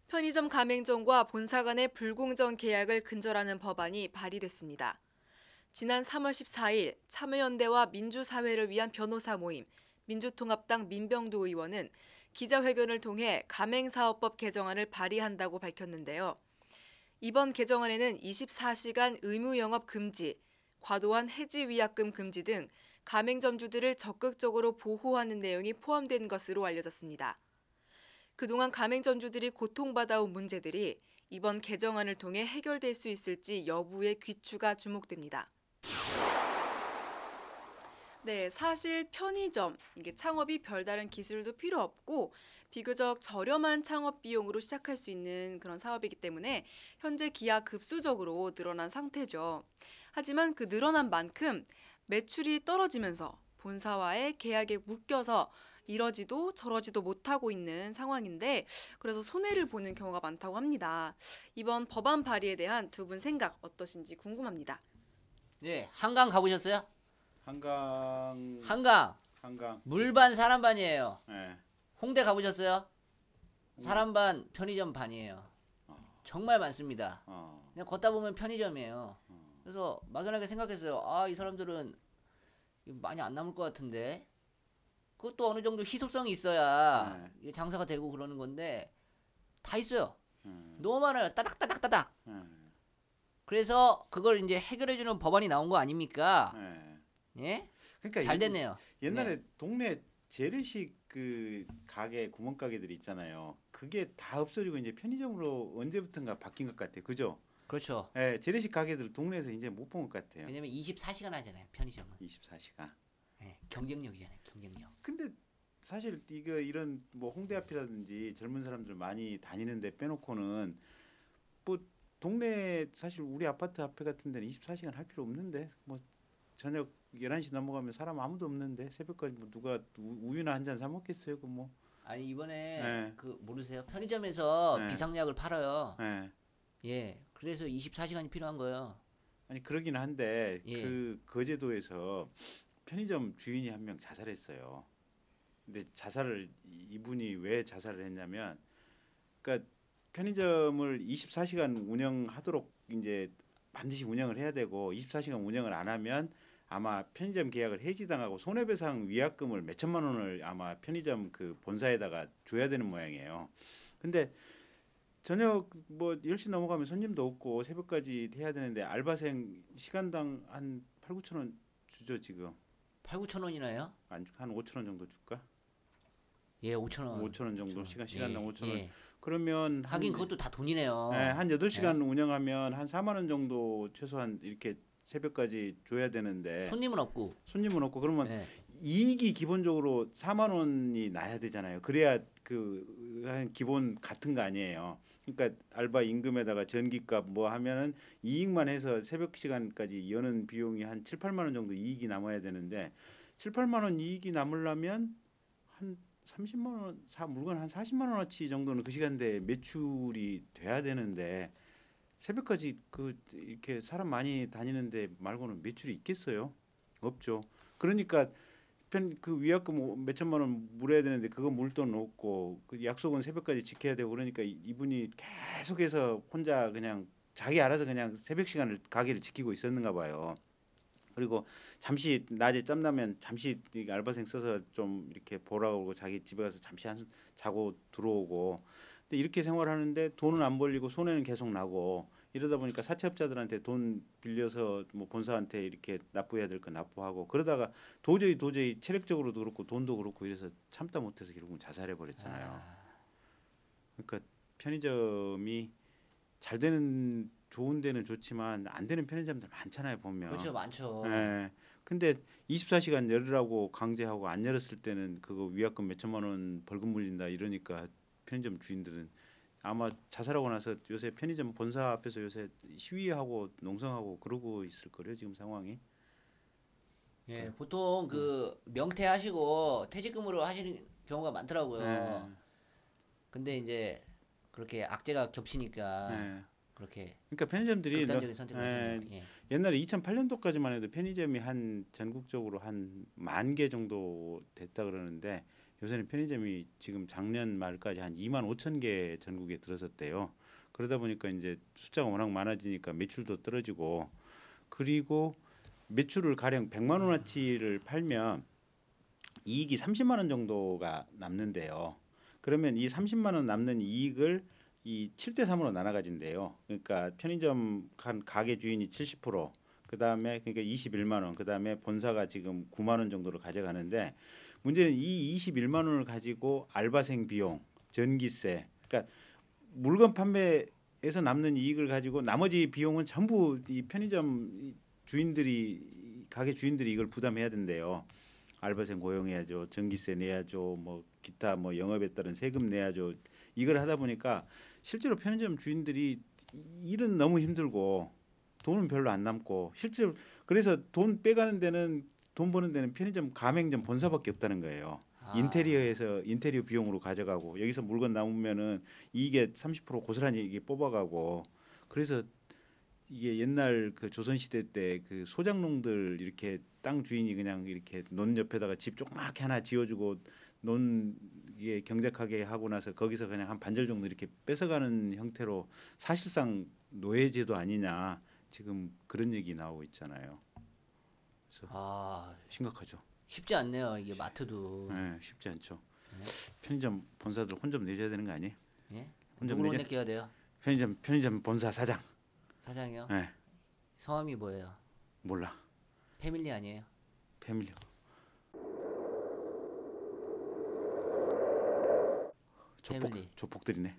편의점 가맹점과 본사 간의 불공정 계약을 근절하는 법안이 발의됐습니다. 지난 3월 14일 참여연대와 민주사회를 위한 변호사 모임, 민주통합당 민병두 의원은 기자회견을 통해 가맹사업법 개정안을 발의한다고 밝혔는데요. 이번 개정안에는 24시간 의무 영업 금지, 과도한 해지 위약금 금지 등 가맹점주들을 적극적으로 보호하는 내용이 포함된 것으로 알려졌습니다. 그동안 가맹점주들이 고통받아온 문제들이 이번 개정안을 통해 해결될 수 있을지 여부의 귀추가 주목됩니다. 네, 사실 편의점, 이게 창업이 별다른 기술도 필요 없고 비교적 저렴한 창업 비용으로 시작할 수 있는 그런 사업이기 때문에 현재 기하급수적으로 늘어난 상태죠. 하지만 그 늘어난 만큼 매출이 떨어지면서 본사와의 계약에 묶여서 이러지도 저러지도 못하고 있는 상황인데 그래서 손해를 보는 경우가 많다고 합니다. 이번 법안 발의에 대한 두 분 생각 어떠신지 궁금합니다. 네, 한강 가보셨어요? 한강. 한강 물반 사람반이에요. 네. 홍대 가보셨어요? 사람반 편의점 반이에요. 정말 많습니다. 그냥 걷다 보면 편의점이에요. 그래서 막연하게 생각했어요. 아, 이 사람들은 많이 안 남을 것 같은데. 그것도 어느 정도 희소성이 있어야 이게 장사가 되고 그러는 건데 다 있어요. 너무 많아요. 따닥따닥따닥. 그래서 그걸 이제 해결해주는 법안이 나온 거 아닙니까? 예? 그러니까 잘 됐네요. 옛날에 네. 동네 재래식 그 가게 구멍가게들 있잖아요. 그게 다 없어지고 이제 편의점으로 언제부턴가 바뀐 것 같아요. 그죠? 그렇죠. 예, 재래식 가게들 동네에서 이제 못 본 것 같아요. 왜냐면 24시간 하잖아요. 편의점은. 24시간. 네, 경쟁력이잖아요. 경쟁력. 근데 사실 이런 뭐 홍대 앞이라든지 젊은 사람들 많이 다니는데 빼놓고는 뭐 동네 사실 우리 아파트 앞에 같은 데는 24시간 할 필요 없는데 뭐 저녁 11시 넘어가면 사람 아무도 없는데 새벽까지 뭐 누가 우유나 한 잔 사 먹겠어요? 그 뭐. 아니 이번에 네. 그 모르세요? 편의점에서 네. 비상약을 팔아요. 예. 예. 그래서 24시간이 필요한 거예요. 아니 그러긴 한데 예. 그 거제도에서 편의점 주인이 한 명 자살했어요. 근데 자살을 이분이 왜 자살을 했냐면 그러니까 편의점을 24시간 운영하도록 이제 반드시 운영을 해야 되고 24시간 운영을 안 하면 아마 편의점 계약을 해지당하고 손해배상 위약금을 몇 천만 원을 아마 편의점 그 본사에다가 줘야 되는 모양이에요. 근데 저녁 뭐 10시 넘어가면 손님도 없고 새벽까지 해야 되는데 알바생 시간당 한 8, 9천 원 주죠 지금. 8, 9천 원이나요? 한 5천 원 정도 줄까? 예, 5천 원. 5천 원 정도 5천 원. 시간당 예, 5천 원. 예. 그러면 하긴 그것도 다 돈이네요. 한 8시간 운영하면 한 4만 원 정도 최소한 이렇게 새벽까지 줘야 되는데 손님은 없고. 손님은 없고 그러면 예. 이익이 기본적으로 4만 원이 나야 되잖아요. 그래야 그 한 기본 같은 거 아니에요. 그러니까 알바 임금에다가 전기값 뭐 하면은 이익만 해서 새벽 시간까지 여는 비용이 한 7, 8만 원 정도 이익이 남아야 되는데 7, 8만 원 이익이 남으려면 한 30만 원, 물건 한 40만 원어치 정도는 그 시간대에 매출이 돼야 되는데 새벽까지 그 이렇게 사람 많이 다니는데 말고는 매출이 있겠어요? 없죠. 그러니까 그 위약금 몇 천만 원 물어야 되는데 그거 물 돈 없고 그 약속은 새벽까지 지켜야 되고 그러니까 이분이 계속해서 혼자 그냥 자기 알아서 그냥 새벽 시간을 가게를 지키고 있었는가 봐요. 그리고 잠시 낮에 짬나면 잠시 알바생 써서 좀 이렇게 보라고 그러고 자기 집에 가서 잠시 한숨 자고 들어오고 근데 이렇게 생활하는데 돈은 안 벌리고 손해는 계속 나고 이러다 보니까 사채업자들한테 돈 빌려서 뭐 본사한테 이렇게 납부해야 될 거 납부하고 그러다가 도저히 체력적으로도 그렇고 돈도 그렇고 이래서 참다 못해서 결국은 자살해 버렸잖아요. 그러니까 편의점이 잘 되는 좋은 데는 좋지만 안 되는 편의점들 많잖아요 보면. 그렇죠, 많죠. 예. 근데 24시간 열으라고 강제하고 안 열었을 때는 그거 위약금 몇 천만 원 벌금 물린다 이러니까 편의점 주인들은 아마 자살하고 나서 요새 편의점 본사 앞에서 요새 시위하고 농성하고 그러고 있을 거예요 지금 상황이. 예, 보통 그 명퇴하시고 퇴직금으로 하시는 경우가 많더라고요. 예. 근데 이제 그렇게 악재가 겹치니까 예. 그렇게 그러니까 편의점들이 극단적인 선택을 하시는 거예요. 예. 옛날에 2008년도까지만 해도 편의점이 한 전국적으로 한 10,000개 정도 됐다 그러는데 요새는 편의점이 지금 작년 말까지 한 2만 5천 개 전국에 들어섰대요. 그러다 보니까 이제 숫자가 워낙 많아지니까 매출도 떨어지고 그리고 매출을 가령 100만 원어치를 팔면 이익이 30만 원 정도가 남는데요. 그러면 이 30만 원 남는 이익을 이 7대 3으로 나눠 가진대요. 그러니까 편의점 한 가게 주인이 70%, 그다음에 그러니까 21만 원, 그다음에 본사가 지금 9만 원 정도를 가져가는데 문제는 이 21만 원을 가지고 알바생 비용, 전기세, 그러니까 물건 판매에서 남는 이익을 가지고 나머지 비용은 전부 이 편의점 주인들이 가게 주인들이 이걸 부담해야 된대요. 알바생 고용해야죠, 전기세 내야죠, 뭐 기타 뭐 영업에 따른 세금 내야죠. 이걸 하다 보니까 실제로 편의점 주인들이 일은 너무 힘들고 돈은 별로 안 남고 실제로 그래서 돈 빼가는 데는 돈 버는 데는 편의점 가맹점 본사밖에 없다는 거예요. 인테리어에서 인테리어 비용으로 가져가고 여기서 물건 남으면은 이게 30% 고스란히 이게 뽑아가고 그래서 이게 옛날 그 조선 시대 때 그 소장농들 이렇게 땅 주인이 그냥 이렇게 논 옆에다가 집 조그맣게 하나 지어주고 논 이게 경작하게 하고 나서 거기서 그냥 한 반절 정도 이렇게 뺏어가는 형태로 사실상 노예제도 아니냐 지금 그런 얘기 나오고 있잖아요. 그래서 심각하죠. 쉽지 않네요. 이게 마트도. 네, 쉽지 않죠. 편의점 본사들 혼 좀 내줘야 되는 거 아니에요? 예? 혼 좀 누구로 내자. 내껴야 돼요? 편의점 본사 사장. 사장이요? 네, 성함이 뭐예요? 몰라. 패밀리 아니에요? 패밀리. 패밀리. 조폭들이네.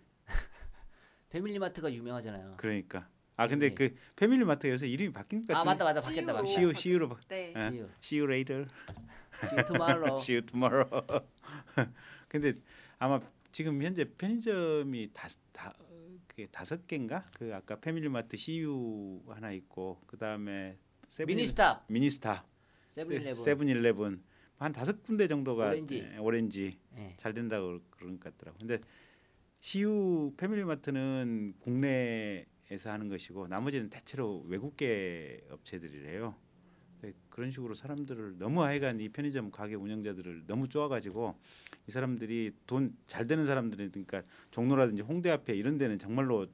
패밀리 마트가 유명하잖아요. 그러니까. 아 근데 그 패밀리 마트 요새 이름이 바뀐 것 같은데. 맞다 바뀌었다. CU로 네. 예. See you. See you later. See you tomorrow. See you tomorrow. 근데 아마 지금 현재 편의점이 그게 5개인가? 그 아까 패밀리마트 CU 하나 있고 그다음에 미니스탑, 세븐일레븐. 세븐일레븐 한 5군데 정도가 오렌지 예. 잘 된다고 그런 것 같더라고. 근데 CU 패밀리마트는 국내에서 하는 것이고 나머지는 대체로 외국계 업체들이래요. 그런 식으로 사람들을 너무 하여간 이 편의점 가게 운영자들을 너무 쪼아가지고 이 사람들이 돈 잘 되는 사람들은 그러니까 종로라든지 홍대 앞에 이런 데는 정말로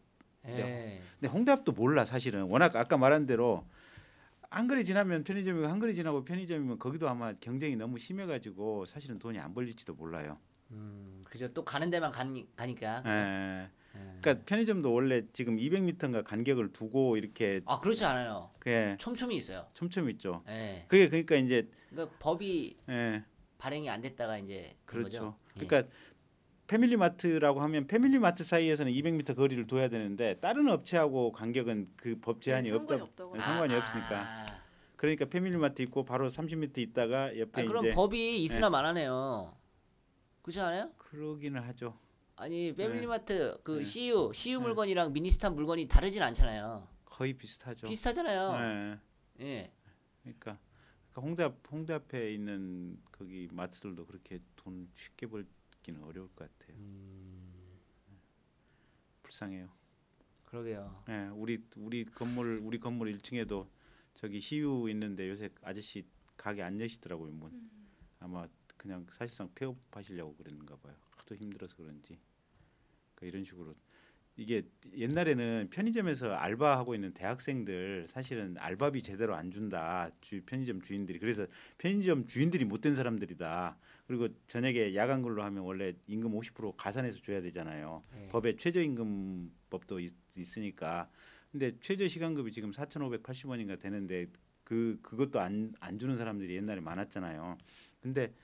예. 근데 홍대 앞도 몰라 사실은 워낙 아까 말한 대로 한 거리 지나면 편의점이고 한 거리 지나고 편의점이면 거기도 아마 경쟁이 너무 심해가지고 사실은 돈이 안 벌릴지도 몰라요. 그죠. 또 가는 데만 가니까. 예. 그러니까 편의점도 원래 지금 200m인가 간격을 두고 이렇게 그렇지 않아요. 그게 촘촘히 있어요. 촘촘히 있죠. 예. 그게 그러니까 이제 그러니까 법이 예. 발행이 안 됐다가 이제 된 그렇죠. 거죠. 예. 그러니까 패밀리마트라고 하면 패밀리마트 사이에서는 200m 거리를 둬야 되는데 다른 업체하고 간격은 그 법 제한이 상관이 없다. 없다고. 상관이 없으니까. 그러니까 패밀리마트 있고 바로 30m 있다가 옆에 그럼 이제 법이 있으나 마나네요. 그렇지 않아요? 그러기는 하죠. 아니 패밀리마트 그 네. CU 물건이랑 미니스탑 물건이 다르진 않잖아요. 거의 비슷하죠. 비슷하잖아요. 예. 예. 그러니까 홍대 앞에 있는 거기 마트들도 그렇게 돈 쉽게 벌기는 어려울 것 같아요. 불쌍해요. 그러게요. 예, 우리 건물 1층에도 저기 CU 있는데 요새 아저씨 가게 안 여시더라고요 문. 아마 그냥 사실상 폐업하시려고 그러는가 봐요. 하도 힘들어서 그런지. 그러니까 이런 식으로 이게 옛날에는 편의점에서 알바하고 있는 대학생들 사실은 알바비 제대로 안 준다. 편의점 주인들이 그래서 편의점 주인들이 못된 사람들이다. 그리고 저녁에 야간 근로 하면 원래 임금 50% 가산해서 줘야 되잖아요. 네. 법에 최저임금법도 있으니까. 근데 최저 시간급이 지금 4,580원인가 되는데 그것도 안 주는 사람들이 옛날에 많았잖아요. 근데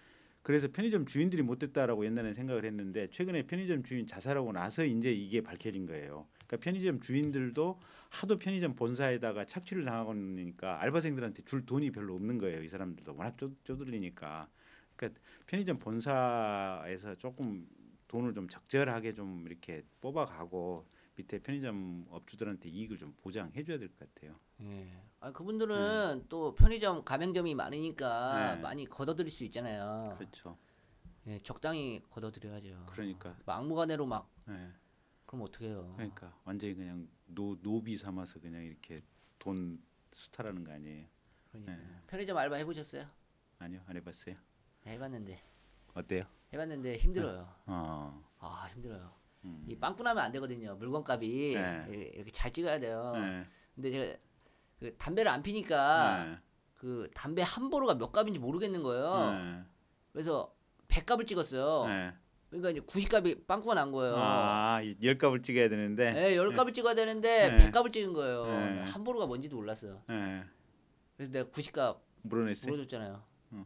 그래서 편의점 주인들이 못됐다라고 옛날에 생각을 했는데 최근에 편의점 주인 자살하고 나서 이제 이게 밝혀진 거예요. 그러니까 편의점 주인들도 하도 편의점 본사에다가 착취를 당하고 있으니까 알바생들한테 줄 돈이 별로 없는 거예요. 이 사람들도 워낙 쪼들리니까. 그러니까 편의점 본사에서 조금 돈을 좀 적절하게 좀 이렇게 뽑아가고 밑에 편의점 업주들한테 이익을 좀 보장해줘야 될 것 같아요. 예. 그분들은 또 편의점 가맹점이 많으니까 네. 많이 걷어들일 수 있잖아요. 그렇죠. 예, 적당히 걷어들여야죠. 그러니까. 막무가내로 막 네. 그럼 어떡해요. 그러니까 완전히 그냥 노비 삼아서 그냥 이렇게 돈 수탈하는 거 아니에요. 그러니까. 네. 편의점 알바 해보셨어요? 아니요, 안 해봤어요. 해봤는데 어때요? 해봤는데 힘들어요. 어. 아 힘들어요. 음. 이 빵꾸나면 안 되거든요. 물건값이 네. 이렇게 잘 찍어야 돼요. 네. 근데 제가 그 담배를 안 피니까 네. 그 담배 한 보루가 몇 값인지 모르겠는 거예요. 네. 그래서 100값을 찍었어요. 네. 그러니까 이제 90값이 빵꾸가 난 거예요. 아, 10값을 찍어야 되는데. 네, 10값을 찍어야 되는데 네. 100값을 찍은 거예요. 네. 한 보루가 뭔지도 몰랐어요. 네. 그래서 내가 90값 물어냈어요. 물어줬잖아요.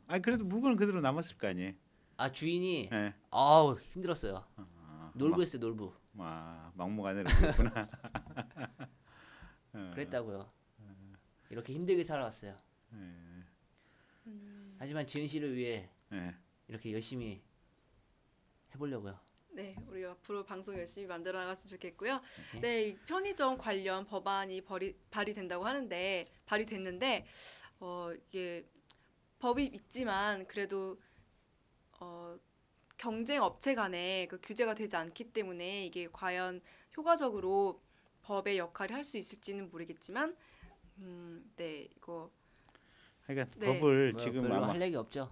아, 그래도 물건은 그대로 남았을 거 아니에요. 아 주인이 네. 아우 힘들었어요. 아, 놀부했어요, 놀부. 막무가내로 그랬구나. 그랬다고요. 이렇게 힘들게 살아왔어요. 네. 하지만 지은 씨를 위해 네. 이렇게 열심히 해보려고요. 네, 우리 앞으로 방송 열심히 만들어 나갔으면 좋겠고요. 네. 네, 이 편의점 관련 법안이 발의된다고 하는데 발의됐는데 이게 법이 있지만 그래도 경쟁 업체 간에 그 규제가 되지 않기 때문에 이게 과연 효과적으로 법의 역할을 할 수 있을지는 모르겠지만, 네, 이거 그러니까 네. 법을 뭐 지금 별로 아마 할 얘기 없죠.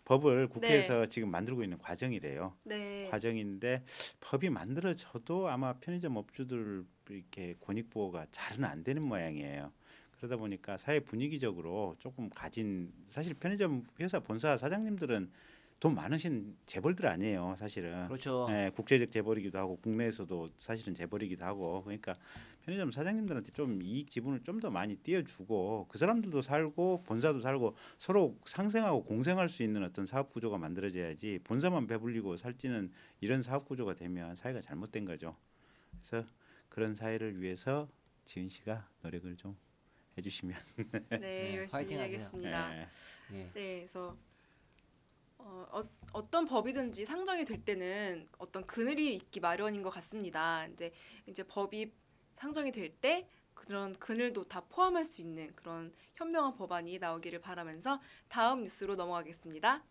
법을 국회에서 지금 만들고 있는 과정이래요. 네, 과정인데 법이 만들어져도 아마 편의점 업주들 이렇게 권익 보호가 잘은 안 되는 모양이에요. 그러다 보니까 사회 분위기적으로 조금 사실 편의점 회사 본사 사장님들은 돈 많으신 재벌들 아니에요, 사실은. 그렇죠. 국제적 재벌이기도 하고 국내에서도 사실은 재벌이기도 하고 그러니까 편의점 사장님들한테 좀 이익 지분을 좀 더 많이 띄워주고 그 사람들도 살고 본사도 살고 서로 상생하고 공생할 수 있는 어떤 사업 구조가 만들어져야지 본사만 배불리고 살찌는 이런 사업 구조가 되면 사회가 잘못된 거죠. 그래서 그런 사회를 위해서 지은 씨가 노력을 좀 해주시면. 네, 열심히 화이팅 하세요. 하겠습니다. 예. 예. 네, 그래서 어떤 법이든지 상정이 될 때는 어떤 그늘이 있기 마련인 것 같습니다. 근데 이제 법이 상정이 될 때 그런 그늘도 다 포함할 수 있는 그런 현명한 법안이 나오기를 바라면서 다음 뉴스로 넘어가겠습니다.